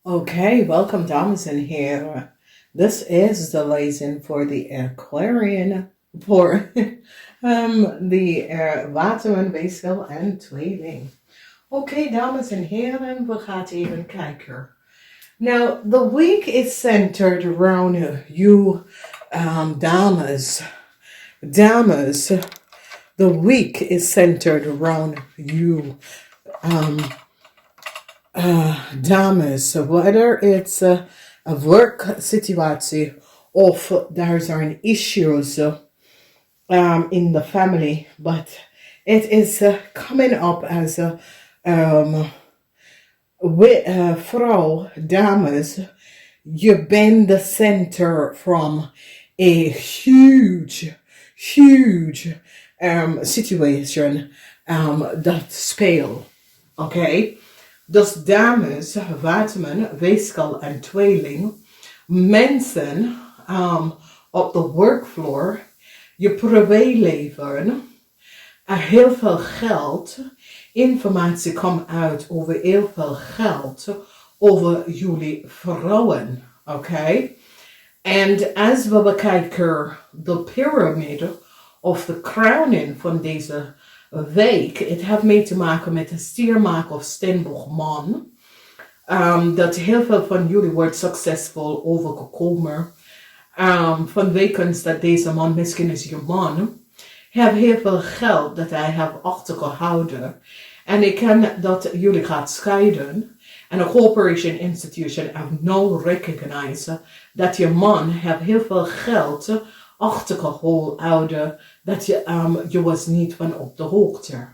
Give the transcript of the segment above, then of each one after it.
Okay, welcome dames en heren. This is the Lezing for the Aquarian for the Waterman Weegschaal en Tweeling. Okay, dames en heren, we gaan even kijken. Now, the week is centered around you, dames. Dames, the week is centered around you. Dames, whether it's a work situatie of there zijn issues in the family, but it is coming up as a vrouw, dames, je bent the center from a huge situation that speel. Okay? Dus dames, Waterman, Weegschaal en Tweeling, mensen op de workfloor, je privéleven, heel veel geld, informatie komt uit over heel veel geld, over jullie vrouwen, oké? En als we bekijken de piramide of de crowning van deze week, het heeft mee te maken met een stiermaker of steenbokman. Dat heel veel van jullie wordt succesvol overgekomen. Vanwege dat deze man, misschien is je man, heeft heel veel geld dat hij heeft achtergehouden. En ik ken dat jullie gaat scheiden. En een corporation institution heeft nou recognized dat je man heeft heel veel geld achtergehouden, dat je was niet van op de hoogte.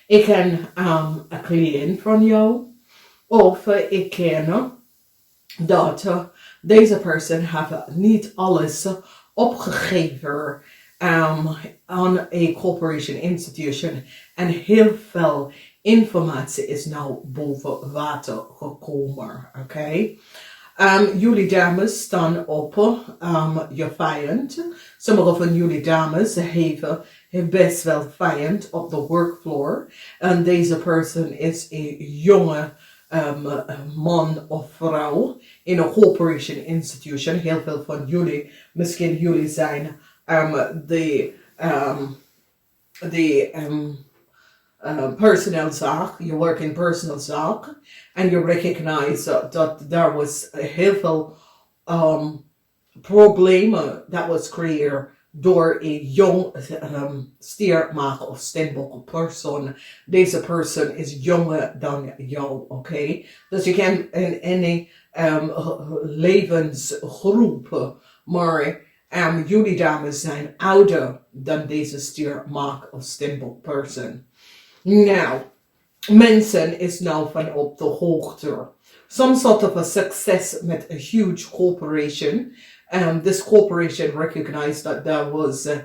Ik ken een cliënt van jou, of ik ken dat deze persoon heeft niet alles opgegeven aan een corporation institution en heel veel informatie is nou boven water gekomen, oké? Jullie dames staan op je vijand. Sommige van jullie dames hebben best wel vijand op de workfloor. En deze persoon is een jonge man of vrouw in een corporation institution. Heel veel van jullie, misschien jullie zijn personeelzaak, je werkt in personeelzaak en je recognize dat daar was heel veel problemen dat was creëerd door een jong stiermaker of steenbok persoon. Deze persoon is jonger dan jou, oké? Dus je kan in een levensgroep, maar jullie dames zijn ouder dan deze stiermaker of steenbok persoon. Nou, mensen is nou van op de hoogte. Some sort of a success met a huge corporation. This corporation recognized that there was a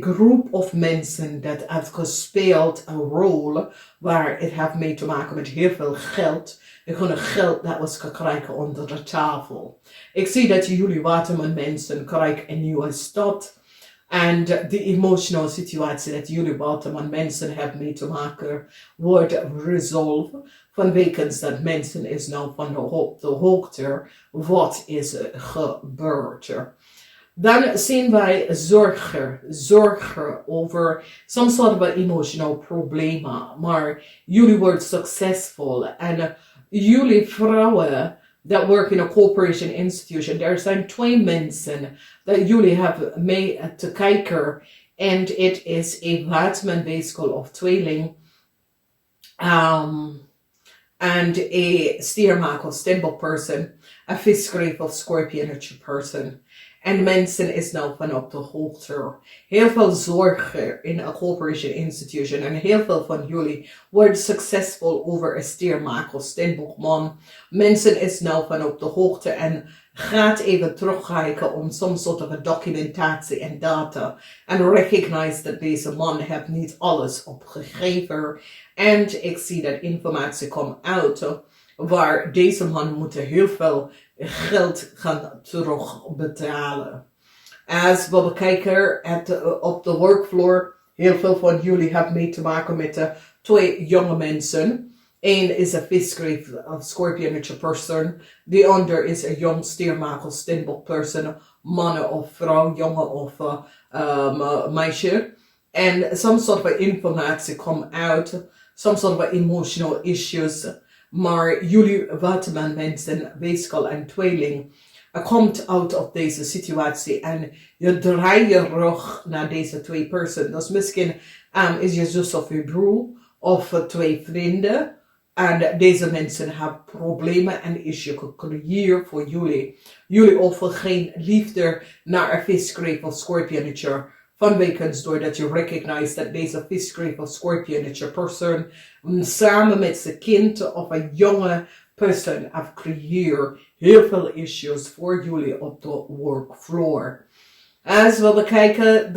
group of mensen that have gespeeld een rol waar het heeft mee te maken met heel veel geld. Gewoon geld dat was gekregen onder de tafel. Ik zie dat jullie Waterman mensen krijgen een nieuwe stad. En de emotionele situatie dat jullie Waterman mensen hebben mee te maken wordt resolved. Vanwege dat mensen is nou van de hoogte wat is gebeurd. Dan zien wij zorgen over some sort of emotional problemen. Maar jullie worden succesvol en jullie vrouwen that work in a corporation institution. Er zijn twee mensen dat jullie hebben mee te kijken. En het is een Waterman Weegschaal of Tweeling. And a stiermaker of steenbok person. A visgreep of scorpionage person. En mensen is nou van op de hoogte. Heel veel zorgen in een corporation institution. En heel veel van jullie worden succesvol over een stiermaker of steenbokman. Mensen is nou van op de hoogte en gaat even terugkijken om some sort of a documentatie en data. En recognize dat deze man heeft niet alles opgegeven. En ik zie dat informatie komt uit waar deze man moet heel veel geld gaan terugbetalen. Als we bekijken op de workfloor, heel veel van jullie hebben mee te maken met twee jonge mensen. Eén is een visgreep of scorpionage person. De ander is een jong stiermaak of steenbok person. Mannen of vrouw, jongen of meisje. And some sort of informatie come out. Some sort of emotional issues. Maar jullie Waterman mensen, Weegschaal en Tweeling, komt out of deze situatie en je draait je rug naar deze twee personen. Dus misschien is je zus of je broer of twee vrienden. En deze mensen hebben problemen en is je gecreëerd voor jullie. Jullie offeren geen liefde naar een visgreep of scorpionature. Vanwege doordat je recognize dat deze visgreep of scorpionature persoon samen met zijn kind of een jonge persoon heeft gecreëerd heel veel issues voor jullie op de workfloor. Als we bekijken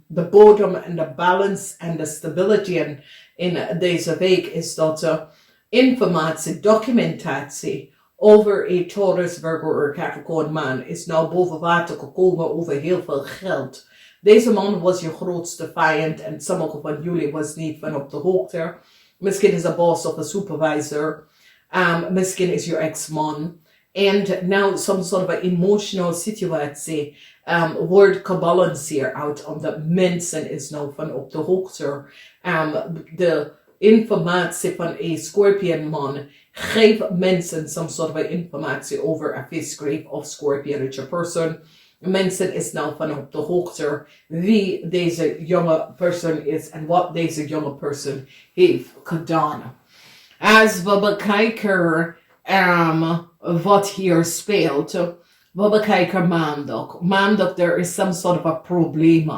de bodem en de balance en de stability in deze week is dat informatie, documentatie over een Taurus, Virgo of Capricorn man is nou boven water gekomen over heel veel geld. Deze man was je grootste vijand en sommige van jullie was niet van op de hoogte. Misschien is een boss of een supervisor. Misschien is je ex-man. And now some sort of emotional situatie wordt gebalanceerd uit omdat mensen is nou van op de hoogte. De informatie van een Scorpion man geeft mensen some sort of informatie over een visgreep of Scorpionature person. Mensen is nou van op de hoogte wie deze jonge persoon is en wat deze jonge persoon heeft gedaan. Als we bekijken wat hier speelt, we bekijken maandag. Maandag, er is some sort of a probleem,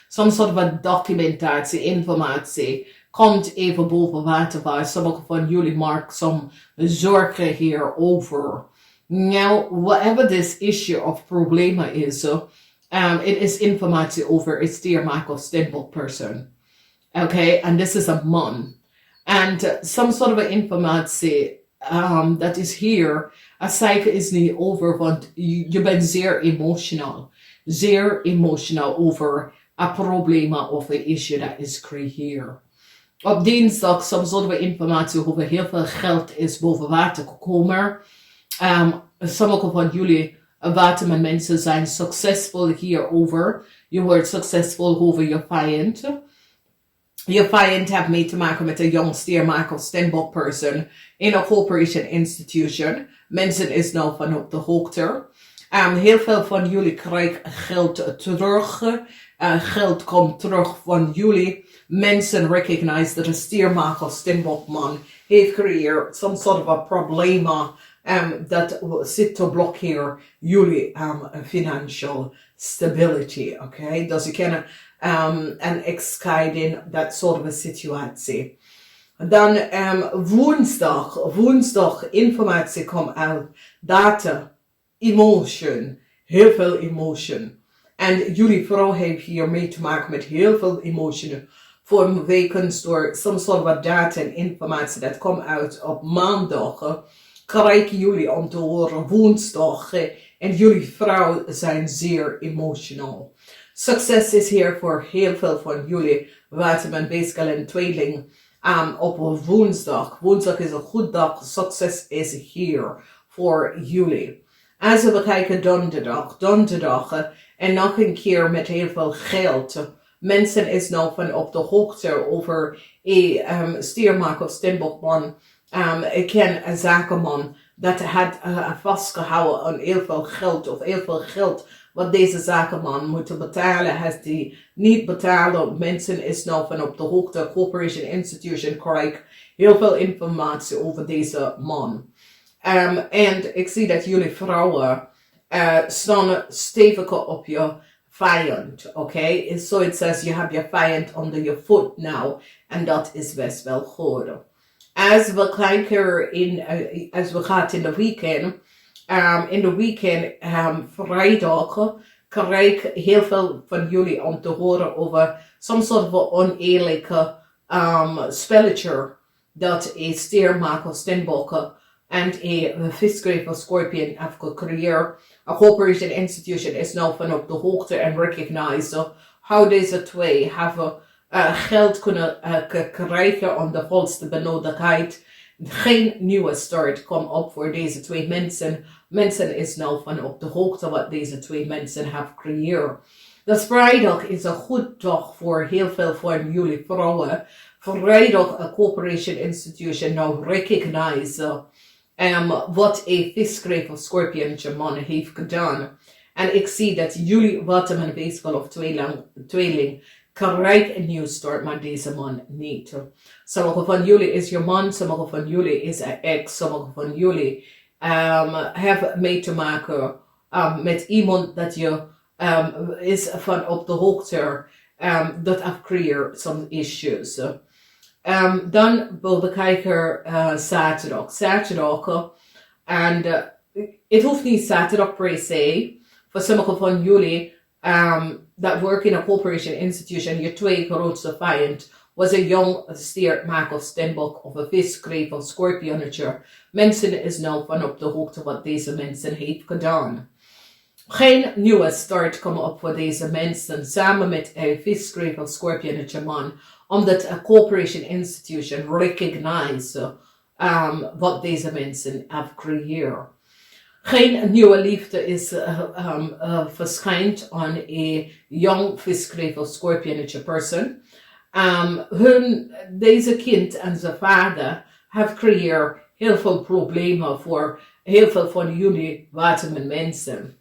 some sort of a documentatie, informatie, komt even boven water waar sommige van jullie maken some zorgen hierover. Now, whatever this issue of problema is, it is informatie over a stiermaak of steenbok person. Okay, and this is a man. And some sort of informatie that is here, a cycle is niet over, want je bent zeer emotional. Zeer emotional over een probleem of een issue dat is gecreëerd. Op dinsdag, some sort of informatie over heel veel geld is boven water gekomen. Sommige van jullie Waterman mensen zijn succesvol hierover. Je wordt succesvol over je vijand. Je vijand heeft mee te maken met een jong stiermaak of steenbok person in een corporation institution. Mensen is nou van op de hoogte. Heel veel van jullie krijgen geld terug. Geld komt terug van jullie. Mensen recognize dat een stiermaak of steenbok man heeft gecreëerd some sort of a problema dat zit te blokkeren jullie financial stability. Okay? Dus je kan en ex-scheiding, dat soort of situatie. Dan woensdag informatie komt uit, data, emotion, heel veel emotion. En jullie vrouw heeft hier mee te maken met heel veel emotion. Voor wekens door some sort of data en informatie dat komt uit op maandag. Krijgen jullie om te horen woensdag. En jullie vrouw zijn zeer emotional. Succes is hier voor heel veel van jullie Waterman, Weegschaal en Tweeling op woensdag. Woensdag is een goed dag. Succes is hier voor jullie. Als we bekijken donderdag en nog een keer met heel veel geld. Mensen is nou van op de hoogte over een stiermaak of steenbokman. Ik ken een zakenman dat had vastgehouden aan heel veel geld of heel veel geld wat deze zakenman moet betalen. Als die niet betalen, mensen is nou van op de hoogte. Corporation Institution krijgt heel veel informatie over deze man. En ik zie dat jullie vrouwen staan stevig op je vijand. Oké? So it says je hebt je vijand onder je voet nou. En dat is best wel goed. Als we kijken als we gaan in de weekend. In de weekend, vrijdag, krijg ik heel veel van jullie om te horen over some sort of oneerlijke spelletje dat een stiermaak of steenbokken en een visgreep of scorpion heeft gecreëerd. A corporation institution is nou van op de hoogte en recognize how deze twee hebben geld kunnen krijgen om de volste benodigdheid. Geen nieuwe start komt op voor deze twee mensen. Mensen is nou van op de hoogte wat deze twee mensen hebben gecreëerd. Dus vrijdag is een goed dag voor heel veel van jullie vrouwen. Vrijdag een corporation institution nou recognize wat een visschrijf of scorpiontje man heeft gedaan. En ik zie dat jullie Waterman Weegschaal of tweeling krijgen een nieuw start, maar deze man niet. Sommige van jullie is je man, sommige van jullie is een ex, sommige van jullie hebben mee te maken met iemand dat je is van op de hoogte dat creëert some issues. Dan wil we kijken zaterdag. Zaterdag, en het hoeft niet zaterdag per se. Voor sommige van jullie dat work in a corporation institution, je twee grootste vijand was een jong stier, maak of steenbok of een viskreef of scorpionnetje. Mensen is nou van op de hoogte wat deze mensen heeft gedaan. Geen nieuwe start komt op voor deze mensen samen met een viskreef of scorpionnetje man, omdat een corporation institution recognize wat deze mensen hebben gecreëerd. Geen nieuwe liefde is verschijnt aan een jong viskreef of scorpionnetje person. Deze kind en zijn vader hebben gecreëerd heel veel problemen voor heel veel van jullie Waterman mensen.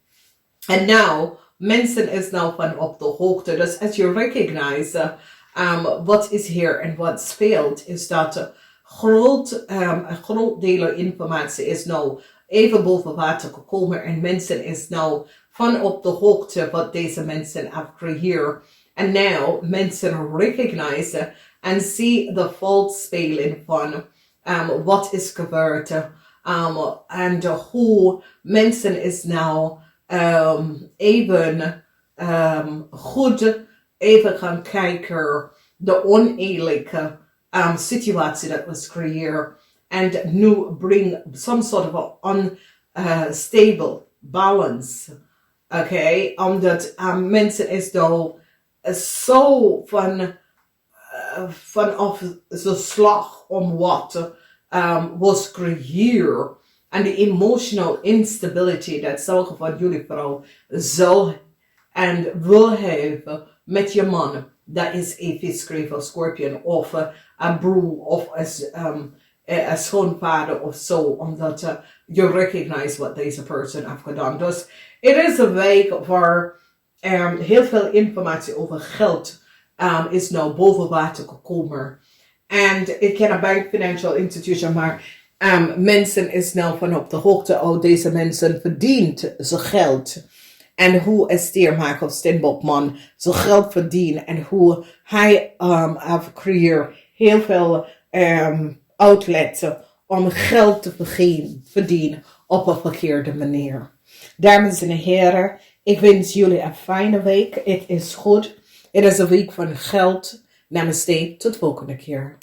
En nou, mensen is nou van op de hoogte. Dus als je recognize wat is hier en wat speelt, is dat een groot deel informatie is nou even boven water gekomen en mensen is nou van op de hoogte wat deze mensen hebben gecreëerd. En nou, mensen recognize en zien de valspeling van wat is gebeurd. En hoe mensen is nou even goed even gaan kijken de oneerlijke situatie dat was gecreëerd. En nu bring some sort of unstable balance. Okay, omdat mensen is daar zo vanaf de slag om wat was gecreëerd. En de emotional instability dat sommige van jullie vrouw zal en wil hebben met je man. Dat is een viskreef of scorpion of een broer of een schoonvader of zo. Omdat je recognize wat deze persoon heeft gedaan. Dus het is een week waar heel veel informatie over geld is nou boven water gekomen. En ik ken een bank financial institution, maar mensen is nou van op de hoogte, oh deze mensen verdient zijn geld. En hoe een stiermaker of steenbokman zijn geld verdient. En hoe hij heeft gecreëerd heel veel outlets om geld te verdienen op een verkeerde manier. Dames en heren, ik wens jullie een fijne week. Het is goed. Het is een week van geld. Namaste, tot de volgende keer.